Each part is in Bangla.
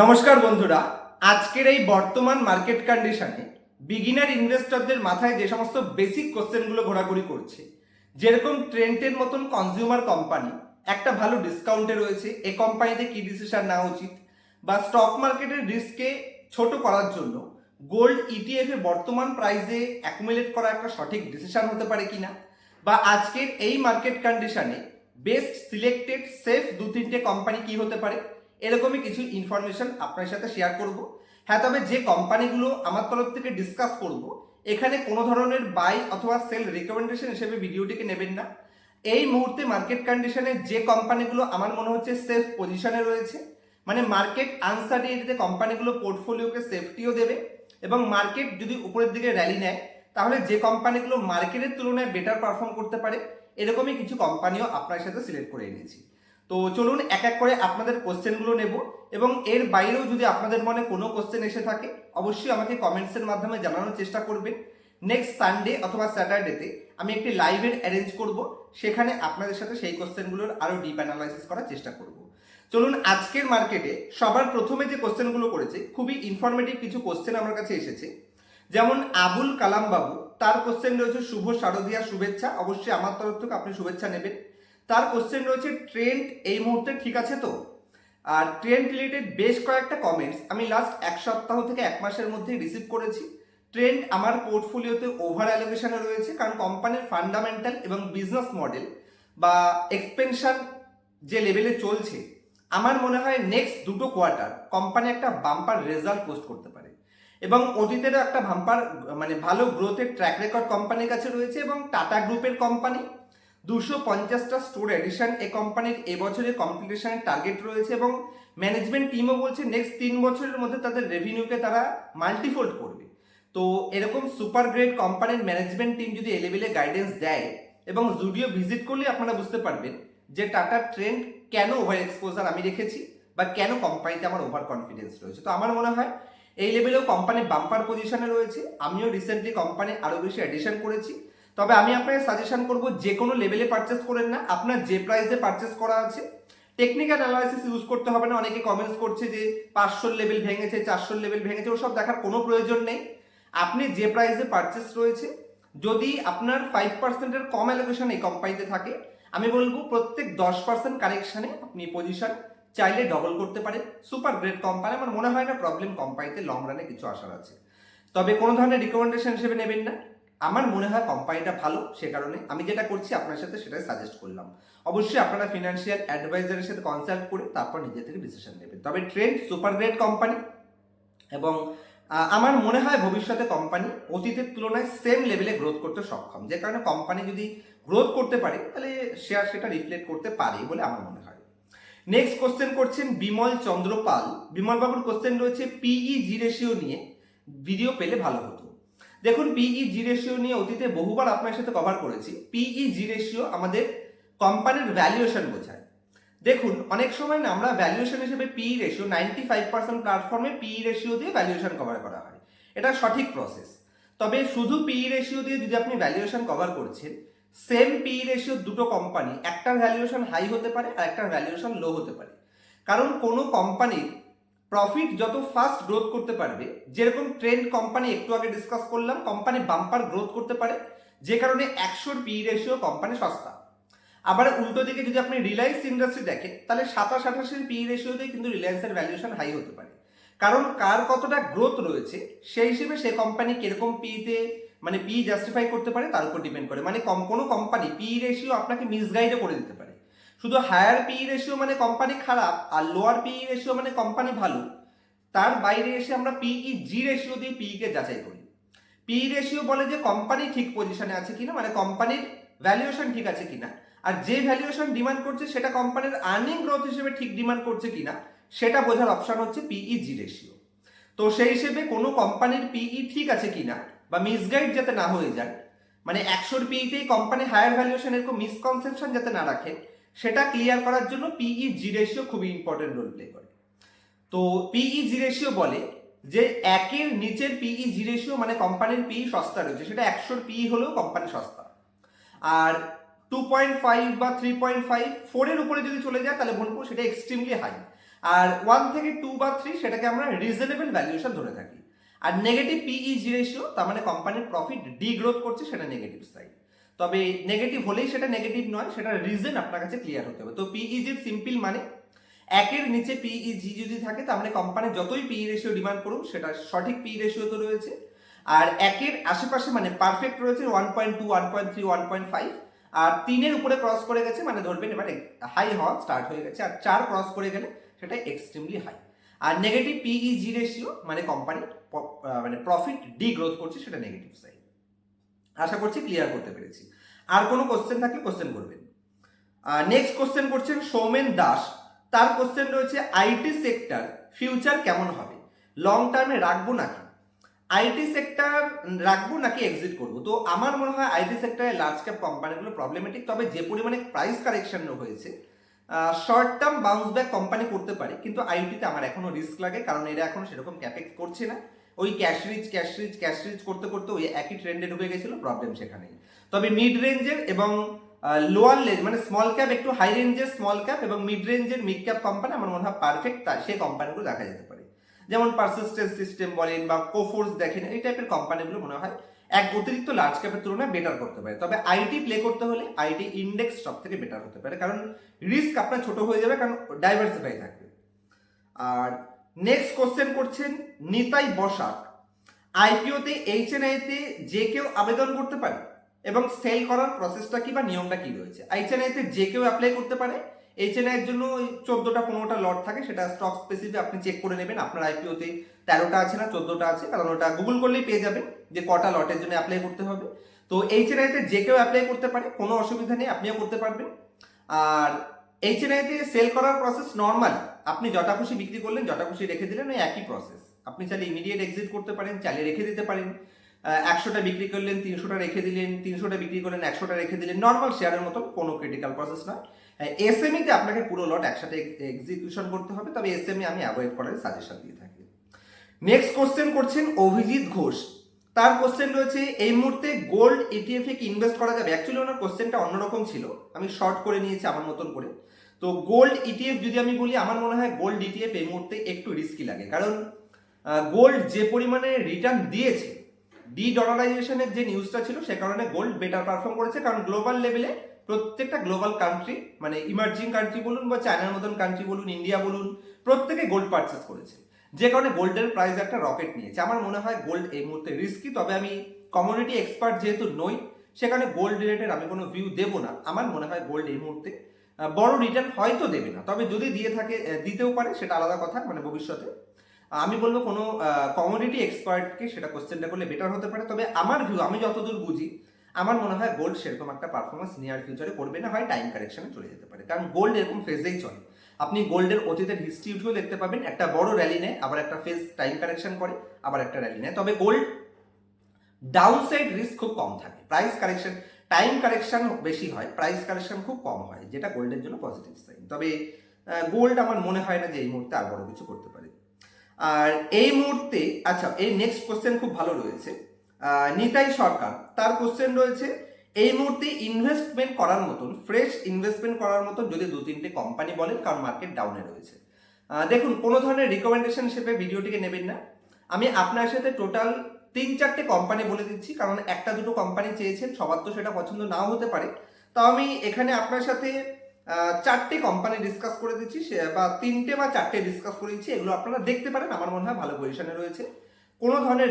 নমস্কার বন্ধুরা, আজকের এই বর্তমান মার্কেট কন্ডিশনে বিগিনার ইনভেস্টরদের মাথায় যে সমস্ত বেসিক কোশ্চেনগুলো ঘোরাঘুরি করছে, যেরকম ট্রেন্টের মতন কনজিউমার কোম্পানি একটা ভালো ডিসকাউন্টে রয়েছে, এই কোম্পানিতে কি ডিসিশন নেওয়া উচিত, বা স্টক মার্কেটের রিস্ককে ছোট করার জন্য গোল্ড ইটিএফ এ বর্তমান প্রাইসে অ্যাকুমুলেট করা একটা সঠিক ডিসিশন হতে পারে কিনা, বা আজকের এই মার্কেট কন্ডিশনে বেস্ট সিলেক্টেড সেফ দু তিনটে কোম্পানি কি হতে পারে, এরকমই কিছু ইনফরমেশন আপনার সাথে শেয়ার করব। হ্যাঁ, তবে যে কোম্পানিগুলো আমার তরফ থেকে ডিসকাস করব, এখানে কোনো ধরনের বাই অথবা সেল রিকমেন্ডেশন হিসেবে ভিডিওটিকে নেবেন না। এই মুহূর্তে মার্কেট কন্ডিশনে যে কোম্পানিগুলো আমার মনে হচ্ছে সেফ পজিশনে রয়েছে, মানে মার্কেট আনসার্টিনিটিতে কোম্পানিগুলো পোর্টফোলিওকে সেফটিও দেবে, এবং মার্কেট যদি উপরের দিকে র্যালি নেয় তাহলে যে কোম্পানিগুলো মার্কেটের তুলনায় বেটার পারফর্ম করতে পারে, এরকমই কিছু কোম্পানিও আপনার সাথে সিলেক্ট করে এনেছি। তো চলুন এক এক করে আপনাদের কোশ্চেনগুলো নেব, এবং এর বাইরেও যদি আপনাদের মনে কোনো কোশ্চেন এসে থাকে অবশ্যই আমাকে কমেন্টসের মাধ্যমে জানানোর চেষ্টা করবেন। নেক্সট সানডে অথবা স্যাটারডেতে আমি একটি লাইভের অ্যারেঞ্জ করব, সেখানে আপনাদের সাথে সেই কোশ্চেনগুলোর আরও ডিপ অ্যানালাইসিস করার চেষ্টা করব। চলুন, আজকের মার্কেটে সবার প্রথমে যে কোশ্চেনগুলো করেছে, খুবই ইনফরমেটিভ কিছু কোশ্চেন আমার কাছে এসেছে। যেমন আবুল কালাম বাবু, তার কোশ্চেন রয়েছে শুভ শারদিয়া শুভেচ্ছা, অবশ্যই আমার তরফ থেকে আপনি শুভেচ্ছা নেবেন। তার কোশ্চেন রয়েছে ট্রেন্ড এই মুহূর্তে ঠিক আছে তো। আর ট্রেন্ড রিলেটেড বেশ কয়েকটা কমেন্টস আমি লাস্ট এক সপ্তাহ থেকে এক মাসের মধ্যে রিসিভ করেছি। ট্রেন্ড আমার পোর্টফোলিওতে ওভার অ্যালোকেশনে রয়েছে, কারণ কোম্পানির ফান্ডামেন্টাল এবং বিজনেস মডেল বা এক্সপেনশন যে লেভেলে চলছে, আমার মনে হয় নেক্সট দুটো কোয়ার্টার কোম্পানি একটা বাম্পার রেজাল্ট পোস্ট করতে পারে, এবং অতীতেরও একটা বাম্পার মানে ভালো গ্রোথের ট্র্যাক রেকর্ড কোম্পানির কাছে রয়েছে। এবং টাটা গ্রুপের কোম্পানি 250টা স্টোর এডিশন এই কোম্পানির এবছরের কমপ্লিটেশনের টার্গেট রয়েছে, এবং ম্যানেজমেন্ট টিমও বলছে নেক্সট 3 বছরের মধ্যে তাদের রেভিনিউকে তারা মাল্টিফোল্ড করবে। তো এরকম সুপার গ্রেট কোম্পানির ম্যানেজমেন্ট টিম যদি এই লেভেলে গাইডেন্স দেয়, এবং জুডিও ভিজিট করলে আপনারা বুঝতে পারবেন যে টাটার ট্রেন্ড কেন ওভার এক্সপোজার আমি রেখেছি, বা কেন কোম্পানিতে আমার ওভার কনফিডেন্স রয়েছে। তো আমার মনে হয় এই লেভেলেও কোম্পানি বাম্পার পজিশনে রয়েছে। আমিও রিসেন্টলি কোম্পানি আরও বেশি অ্যাডিশন করেছি। তবে আমি আপনাকে সাজেশন করব যে কোনো লেভেলে পারচেস করেন না, আপনার যে প্রাইসে পারচেস করা আছে। টেকনিক্যাল অ্যানালাইসিস ইউজ করতে হবে না। অনেকে কমেন্টস করছে যে 500 লেভেল ভেঙেছে, 400 লেভেল ভেঙেছে, ওসব দেখার কোনো প্রয়োজন নেই। আপনি যে প্রাইসে পারচেস রয়েছে, যদি আপনার 5%-এর কম অ্যালোকেশন এই কোম্পানিতে থাকে, আমি বলবো প্রত্যেক 10% কারেকশানে আপনি পজিশন চাইলে ডবল করতে পারেন। সুপার গ্রেট কোম্পানি, আমার মনে হয় না প্রবলেম কোম্পানিতে লং রানে কিছু আসার আছে। তবে কোনো ধরনের রিকমেন্ডেশন হিসেবে নেবেন না। আমার মনে হয় কোম্পানিটা ভালো, সে কারণে আমি যেটা করছি আপনার সাথে সেটাই সাজেস্ট করলাম। অবশ্যই আপনারা ফিনান্সিয়াল অ্যাডভাইজারের সাথে কনসাল্ট করে তারপর নিজে থেকে ডিসিশন নেবেন। তবে ট্রেন্ড সুপার গ্রেট কোম্পানি, এবং আমার মনে হয় ভবিষ্যতে কোম্পানি অতীতের তুলনায় সেম লেভেলে গ্রোথ করতে সক্ষম, যে কারণে কোম্পানি যদি গ্রোথ করতে পারে তাহলে শেয়ার সেটা রিফ্লেক্ট করতে পারে বলে আমার মনে হয়। নেক্সট কোশ্চেন করছেন বিমল চন্দ্র পাল। বিমল বাবুর কোশ্চেন রয়েছে পিই জি রেশিও নিয়ে ভিডিও পেলে ভালো হতো। দেখুন, পিই জি রেশিও নিয়ে অতীতে বহুবার আপনার সাথে কভার করেছি। পিই জি রেশিও আমাদের কোম্পানির ভ্যালুয়েশন বোঝায়। দেখুন, অনেক সময় না আমরা ভ্যালুয়েশন হিসেবে পিই রেশিও 95% প্ল্যাটফর্মে পিই রেশিও দিয়ে ভ্যালুয়েশন কভার করা হয়, এটা সঠিক প্রসেস। তবে শুধু পিই রেশিও দিয়ে যদি আপনি ভ্যালুয়েশন কভার করছেন, সেম পিই রেশিও দুটো কোম্পানি, একটার ভ্যালুয়েশন হাই হতে পারে আর একটার ভ্যালুয়েশন লো হতে পারে। কারণ কোনো কোম্পানির প্রফিট যত ফাস্ট গ্রোথ করতে পারবে, যেরকম ট্রেন্ড কোম্পানি একটু আগে ডিসকাস করলাম, কোম্পানি বাম্পার গ্রোথ করতে পারে, যে কারণে 100-র পিই রেশিও কোম্পানি সস্তা। আবার উল্টো দিকে যদি আপনি রিলায়েন্স ইন্ডাস্ট্রি দেখেন, তাহলে 27-28-এর পিই রেশিও দিয়ে কিন্তু রিলায়েন্সের ভ্যালুয়েশন হাই হতে পারে। কারণ কার কতটা গ্রোথ রয়েছে সেই হিসেবে সে কোম্পানি কিরকম পিতে মানে পি জাস্টিফাই করতে পারে তার উপর ডিপেন্ড করে। মানে কোনো কোম্পানি পিই রেশিও আপনাকে মিসগাইডও করে দিতে পারে। শুধু হায়ার পিই রেশিও মানে কোম্পানি খারাপ, আর লোয়ার পিই রেশিও মানে কোম্পানি ভালো, তার বাইরে এসে আমরা পিই জি রেশিও দিয়ে পিই কে যাচাই করি। পিই রেশিও বলে যে কোম্পানি ঠিক পজিশনে আছে কিনা, মানে কোম্পানির ভ্যালুয়েশন ঠিক আছে কিনা, আর যে ভ্যালুয়েশন ডিমান্ড করছে সেটা কোম্পানির আর্নিং গ্রোথ হিসেবে ঠিক ডিমান্ড করছে কিনা, সেটা বোঝার অপশন হচ্ছে পিই জি রেশিও। তো সেই হিসেবে কোনো কোম্পানির পিই ঠিক আছে কিনা বা মিসগাইড যাতে না হয়ে যায়, মানে 100-র পিইতেই কোম্পানি হায়ার ভ্যালুয়েশন, এরকম মিসকনসেপশন যাতে না রাখে, সেটা ক্লিয়ার করার জন্য পিই জি রেশিও খুবই ইম্পর্টেন্ট রোল প্লে করে। তো পিই জি রেশিও বলে যে একের নিচের পিই জি রেশিও মানে কোম্পানির পিই সস্তা রয়েছে, সেটা 100-র পিই হলেও কোম্পানি সস্তা। আর 2.5 বা 3.5, 4-এর উপরে যদি চলে যায় তাহলে বলবো সেটা এক্সট্রিমলি হাই। আর 1 থেকে 2 বা 3 সেটাকে আমরা রিজনেবল ভ্যালুয়েশন ধরে থাকি। আর নেগেটিভ পিইজি রেশিও, তার মানে কোম্পানির প্রফিট ডিগ্রোথ করছে, সেটা নেগেটিভ সাইড। তবে নেগেটিভ হলেই সেটা নেগেটিভ নয়, সেটা রিজন আপনার কাছে ক্লিয়ার হতে হবে। তো পিইজির সিম্পল মানে একের নিচে পিইজি যদি থাকে তার মানে কোম্পানি যতই পিই রেশিও ডিমান্ড করুন সেটা সঠিক পিই রেশিও তো রয়েছে। আর একের আশেপাশে মানে পারফেক্ট রয়েছে 1.2, 1.3, 1.5। আর 3-এর উপরে ক্রস করে গেছে মানে ধরবেন এবার হাই হওয়া স্টার্ট হয়ে গেছে। আর 4 ক্রস করে গেলে সেটা এক্সট্রিমলি হাই। আর নেগেটিভ পিইজি রেশিও মানে কোম্পানি মানে প্রফিট ডিগ্রোথ করছে, সেটা নেগেটিভ সাইড। আশা করছি ক্লিয়ার করতে পেরেছি। আর কোনো কোশ্চেন থাকলে কোশ্চেন করবেন। নেক্সট কোশ্চেন করছেন সৌমেন দাস। তার কোশ্চেন রয়েছে আইটি সেক্টর ফিউচার কেমন হবে, লং টার্মে রাখবো নাকি, আইটি সেক্টর রাখবো নাকি এক্সিট করবো। তো আমার মনে হয় আইটি সেক্টরে লার্জ ক্যাপ কোম্পানিগুলো প্রবলেমেটিক, তবে যে পরিমাণে প্রাইস কারেকশন হয়েছে short term bounce back company করতে পারে, কিন্তু আইটিতে আমার এখনো রিস্ক লাগে, কারণ এরা এখনো সেরকম ক্যাপেক্স করছে না। ওই ক্যাশ রিচ করতে করতে ওই একই ট্রেন্ডে ঢুকে গেছিল, প্রবলেম সেখানেই। তবে মিড রেঞ্জের এবং লোয়ার রেঞ্জ মানে স্মল ক্যাপ, একটু হাই রেঞ্জের স্মল ক্যাপ এবং মিড রেঞ্জের মিড ক্যাপ কোম্পানি আমার মনে হয় পারফেক্ট, সেই কোম্পানিগুলো দেখা যেতে পারে। যেমন পারসিস্টেন্স সিস্টেম বলেন বা কোফোর্স দেখেন, এই টাইপের কোম্পানিগুলো মনে হয় এক অতিরিক্ত লার্জ ক্যাপের তুলনায় বেটার করতে পারে। তবে আইটি প্লে করতে হলে আইটি ইন্ডেক্স সব থেকে বেটার হতে পারে, কারণ রিস্ক আপনার ছোট হয়ে যাবে, কারণ ডাইভার্সিফাই থাকবে। আর নেক্সট কোশ্চেন করছেন নিতাই বসাক। আইপিওতে এইচএনআইতে যে কেউ আবেদন করতে পারে এবং সেল করার প্রসেসটা কি বা নিয়মটা কি রয়েছে। এইচএনআইতে যে কেউ অ্যাপ্লাই করতে পারে। এইচএনআই এর জন্য 14টা 15টা লট থাকে, সেটা স্টক স্পেসিফিক আপনি চেক করে নেবেন আপনার আইপিওতে 13টা আছে না 14টা আছে, কারণ ওটা গুগল করলেই পেয়ে যাবেন যে কটা লটের জন্য অ্যাপ্লাই করতে হবে। তো এইচএনআইতে যে কেউ অ্যাপ্লাই করতে পারে, কোনো অসুবিধা নেই, আপনিও করতে পারবেন। আর এইচএনআইতে সেল করার প্রসেস নর্মাল, আপনি যটা খুশি বিক্রি করলেন, যটা খুশি রেখে দিলেন, ওই একই প্রসেস। আপনি চাইলে ইমিডিয়েট এক্সিট করতে পারেন, চাইলে রেখে দিতে পারেন। 100টা বিক্রি করলেন 300টা রেখে দিলেন, 300টা বিক্রি করলেন 100টা রেখে দিলেন, নর্মাল শেয়ারের মতন, কোনো ক্রিটিক্যাল প্রসেস নয়। এসএমইতে আপনাকে পুরো লট একসাথে এক্সিকিউশন করতে হবে, তবে এসএমই আমি অ্যাভয়েড করার সাজেশন দিয়ে থাকি। নেক্সট কোশ্চেন করছেন অভিজিৎ ঘোষ। তার কোশ্চেন রয়েছে এই মুহূর্তে গোল্ড ইটিএফ এ কি ইনভেস্ট করা যাবে। অ্যাকচুয়ালি ওনার কোশ্চেনটা অন্যরকম ছিল, আমি শর্ট করে নিয়েছি আমার মতন করে। তো গোল্ড ইটিএফ যদি আমি বলি, আমার মনে হয় গোল্ড ইটিএফ এই মুহূর্তে একটু রিস্কি লাগে, কারণ গোল্ড যে পরিমাণে রিটার্ন দিয়েছে, ডি ডলারাইজেশনের যে নিউজটা ছিল সে কারণে গোল্ড বেটার পারফর্ম করেছে, কারণ গ্লোবাল লেভেলে প্রত্যেকটা গ্লোবাল কান্ট্রি মানে ইমার্জিং কান্ট্রি বলুন বা চায়নার মতন কান্ট্রি বলুন, ইন্ডিয়া বলুন, প্রত্যেকে গোল্ড পারচেস করেছে, যে কারণে গোল্ডের প্রাইস একটা রকেট নিয়েছে। আমার মনে হয় গোল্ড এই মুহূর্তে রিস্কি, তবে আমি কমোডিটি এক্সপার্ট যেহেতু নই, সেখানে গোল্ড রিলেটেড আমি কোনো ভিউ দেবো না। আমার মনে হয় গোল্ড এই মুহূর্তে বড় রিটার্ন হয়তো দেবে না, তবে যদি দিয়ে থাকে দিতেও পারে, সেটা আলাদা কথা, মানে ভবিষ্যতে। আমি বলবো কোনো কমোডিটি এক্সপার্টকে সেটা কোশ্চেনটা করলে বেটার হতে পারে। তবে আমার ভিউ, আমি যতদূর বুঝি, আমার মনে হয় গোল্ড সেরকম একটা পারফরমেন্স নিয়ার ফিউচারে করবে না, হয় টাইম কারেকশনে চলে যেতে পারে, কারণ গোল্ড এরকম ফেজেই চলে। আপনি গোল্ডের অতীতের হিস্ট্রি উঠেও দেখতে পাবেন, একটা বড় র্যালি নেয়, আবার একটা ফেজ টাইম কারেকশন করে, আবার একটা র্যালি নেয়। তবে গোল্ড ডাউনসাইড রিস্ক খুব কম থাকে, প্রাইস কারেকশন টাইম কারেকশন বেশি হয়, প্রাইস কারেকশন খুব কম হয়, যেটা গোল্ডের জন্য পজিটিভ সাইন। তবে গোল্ড আমার মনে হয় না যে এই মুহূর্তে আর বড় কিছু করতে পারে। আর এই মুহূর্তে আচ্ছা, এই নেক্সট কোশ্চেন খুব ভালো রয়েছে নিতাই সরকার। তার কোশ্চেন রয়েছে এই মুহূর্তে ইনভেস্টমেন্ট করার মতন, ফ্রেশ ইনভেস্টমেন্ট করার মতন যদি 2-3টে কোম্পানি বলেন, কারণ মার্কেট ডাউনে রয়েছে। দেখুন, কোনো ধরনের রিকমেন্ডেশন হিসেবে ভিডিওটিকে নেবেন না, আমি আপনার সাথে টোটাল 3-4টে কোম্পানি বলে দিচ্ছি, কারণ একটা দুটো কোম্পানি চেয়েছেন, সবার তো সেটা পছন্দ নাও হতে পারে। তো আমি এখানে আপনার সাথে 4টে কোম্পানি ডিসকাস করে দিচ্ছি, বা 3টে বা 4টে ডিসকাস করে দিচ্ছি, এগুলো আপনারা দেখতে পারেন, আমার মনে হয় ভালো পজিশনে রয়েছে। কোনো ধরনের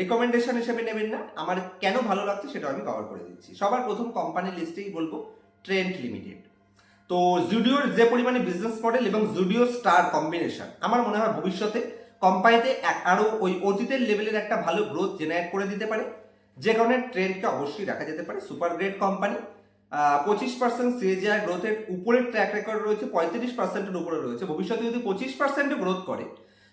রিকমেন্ডেশন হিসেবে নেবেন না, আমার কেন ভালো লাগছে সেটা আমি কভার করে দিচ্ছি। সবার প্রথম কোম্পানির লিস্টেই বলবো ট্রেন্ড লিমিটেড। তো জুডিওর যে পরিমাণে বিজনেস মডেল এবং জুডিও স্টার কম্বিনেশন, আমার মনে হয় ভবিষ্যতে কোম্পানিতে আরো ওই অতীতের লেভেলের একটা ভালো গ্রোথ জেনারেট করে দিতে পারে, যে কারণে ট্রেন্ডকে অবশ্যই রাখা যেতে পারে। সুপার গ্রেট কোম্পানি, 25% সিএজিআর গ্রোথের উপরের ট্র্যাক রেকর্ড রয়েছে, 35%-এর উপরে রয়েছে। ভবিষ্যতে যদি 25% গ্রোথ করে,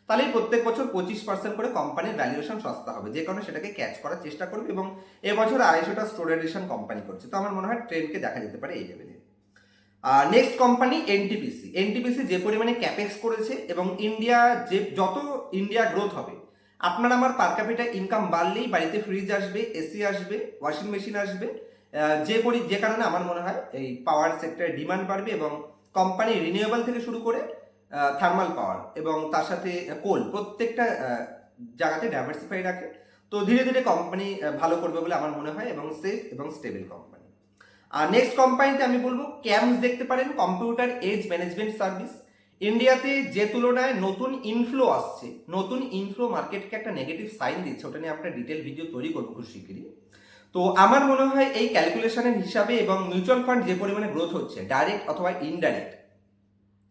তাহলে প্রত্যেক বছর 25% করে কোম্পানির ভ্যালুয়েশন সস্তা হবে, যে কারণে সেটাকে ক্যাচ করার চেষ্টা করবে, এবং এবছর 250টা স্টোর এডিশন কোম্পানি করছে। তো আমার মনে হয় ট্রেন্ডকে দেখা যেতে পারে এই লেভেলে। Next company NTPC. এনটিপিসি যে পরিমাণে ক্যাপেক্স করেছে এবং ইন্ডিয়া যে যত ইন্ডিয়া গ্রোথ হবে, আপনার আমার পার ক্যাপিটা ইনকাম বাড়লেই বাড়িতে ফ্রিজ আসবে, এসি আসবে, ওয়াশিং মেশিন আসবে, যে কারণে আমার মনে হয় এই পাওয়ার সেক্টরে ডিমান্ড বাড়বে এবং কোম্পানি রিনিউয়েবল থেকে শুরু করে থার্মাল পাওয়ার এবং তার সাথে কোল, প্রত্যেকটা জায়গাতে ডাইভার্সিফাই রাখে। তো ধীরে ধীরে কোম্পানি ভালো করবে বলে আমার মনে হয় এবং সেফ এবং স্টেবল কোম্পানি। আর নেক্সট কোম্পানিতে আমি বলবো ক্যামস দেখতে পারেন, কম্পিউটার এজ ম্যানেজমেন্ট সার্ভিস। ইন্ডিয়াতে যে তুলনায় নতুন ইনফ্লো আসছে, নতুন ইনফ্লো মার্কেটকে একটা নেগেটিভ সাইন দিচ্ছে, ওটা নিয়ে একটা ডিটেল ভিডিও তৈরি করবো খুব শীঘ্রই। তো আমার মনে হয় এই ক্যালকুলেশনের হিসাবে এবং মিউচুয়াল ফান্ড যে পরিমাণে গ্রোথ হচ্ছে ডাইরেক্ট অথবা ইনডাইরেক্ট,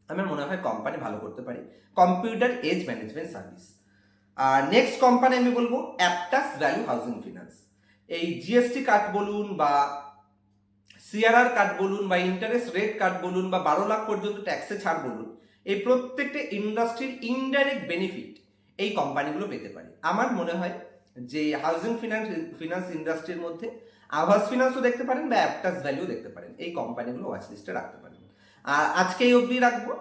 আমার মনে হয় কোম্পানি ভালো করতে পারে, কম্পিউটার এজ ম্যানেজমেন্ট সার্ভিস। আর নেক্সট কোম্পানি আমি বলবো অ্যাপটাস ভ্যালু হাউজিং ফিনান্স। এই জিএসটি কাট বলুন বা সিআরআর কাট বলুন বা ইন্টারেস্ট রেট কাট বলুন বা 12 লাখ পর্যন্ত ট্যাক্সে ছাড় বলুন, এই প্রত্যেকটা ইন্ডাস্ট্রির ইনডাইরেক্ট বেনিফিট এই কোম্পানিগুলো পেতে পারে। আমার মনে হয় যে হাউজিং ফিনান্স ইন্ডাস্ট্রির মধ্যে আভাস ফিনান্সও দেখতে পারেন বা অ্যাপটাস ভ্যালু দেখতে পারেন, এই কোম্পানিগুলো ওয়াচ লিস্টে রাখতে পারেন। আর আজকে এই অবধি রাখবো।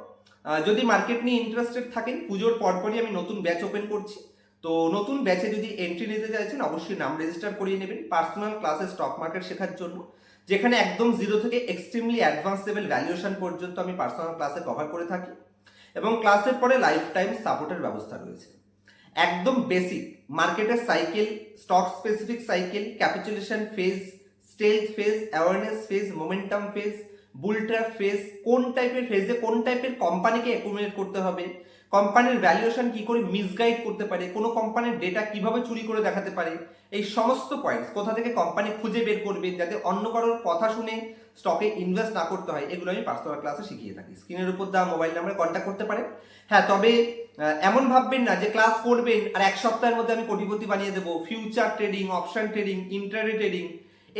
যদি মার্কেট নিয়ে ইন্টারেস্টেড থাকেন, পুজোর পরপরই আমি নতুন ব্যাচ ওপেন করছি। তো নতুন ব্যাচে যদি এন্ট্রি নিতে চাইছেন অবশ্যই নাম রেজিস্টার করিয়ে নেবেন পার্সোনাল ক্লাসে স্টক মার্কেট শেখার জন্য, যেখানে একদম জিরো থেকে এক্সট্রিমলি অ্যাডভান্স লেভেল ভ্যালুয়েশন পর্যন্ত আমি পার্সোনাল ক্লাসে কভার করে থাকি এবং ক্লাসের পরে লাইফ টাইম সাপোর্টের ব্যবস্থা রয়েছে। একদম বেসিক মার্কেটের cycle, stock specific cycle, capitulation phase, stealth phase, awareness phase, momentum phase, bull trap phase, কোন টাইপের ফেজে কোন টাইপের কোম্পানিকে অ্যাকুমুলেট করতে হবে, কোম্পানির ভ্যালুয়েশন কি করে মিসগাইড করতে পারে, কোনো কোম্পানির ডেটা কিভাবে চুরি করে দেখাতে পারে, এই সমস্ত পয়েন্টস কোথা থেকে কোম্পানি খুঁজে বের করবে যাতে অন্য কারোর কথা শুনে স্টকে ইনভেস্ট না করতে হয়, এগুলো আমি পার্সোনাল ক্লাসে শিখিয়ে থাকি। স্ক্রিনের উপর দেওয়া মোবাইল নাম্বারে কন্ট্যাক্ট করতে পারেন। হ্যাঁ, তবে এমন ভাববেন না যে ক্লাস করবেন আর এক সপ্তাহের মধ্যে আমি কোটিপতি বানিয়ে দেবো। Future trading, option trading, intraday trading,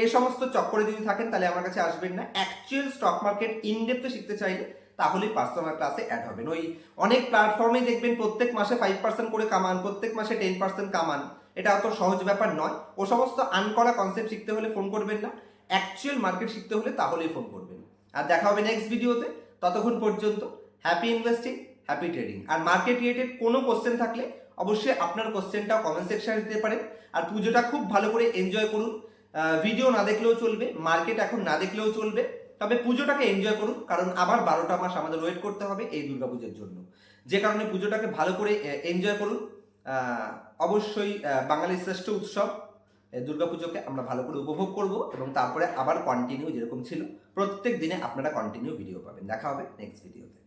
এই সমস্ত চক্করে যদি থাকেন তাহলে আমার কাছে আসবেন না। অ্যাকচুয়াল স্টক মার্কেট ইনডেপথে শিখতে চাইলে তাহলেই পার্সোনাল ক্লাসে অ্যাড হবেন। ওই অনেক প্ল্যাটফর্মে দেখবেন প্রত্যেক মাসে 5% করে কামান, প্রত্যেক মাসে 10% কামান, এটা অত সহজ ব্যাপার নয়। ও সমস্ত আনকরা কনসেপ্ট শিখতে হলে ফোন করবেন না, অ্যাকচুয়াল মার্কেট শিখতে হলে তাহলেই ফোন করবেন। আর দেখা হবে নেক্সট ভিডিওতে। ততক্ষণ পর্যন্ত হ্যাপি ইনভেস্টিং, হ্যাপি ট্রেডিং। আর মার্কেট রিলেটেড কোনো কোশ্চেন থাকলে অবশ্যই আপনার কোশ্চেনটাও কমেন্ট সেকশনে দিতে পারেন। আর পুজোটা খুব ভালো করে এনজয় করুন। ভিডিও না দেখলেও চলবে, মার্কেট এখন না দেখলেও চলবে, তবে পুজোটাকে এনজয় করুন, কারণ আবার 12টা মাস আমাদের ওয়েট করতে হবে এই দুর্গাপুজোর জন্য। যে কারণে পুজোটাকে ভালো করে এনজয় করুন। অবশ্যই বাঙালির শ্রেষ্ঠ উৎসব দুর্গাপুজোকে আমরা ভালো করে উপভোগ করব এবং তারপরে আবার কন্টিনিউ যেরকম ছিল প্রত্যেক দিনে আপনারা কন্টিনিউ ভিডিও পাবেন। দেখা হবে নেক্সট ভিডিওতে।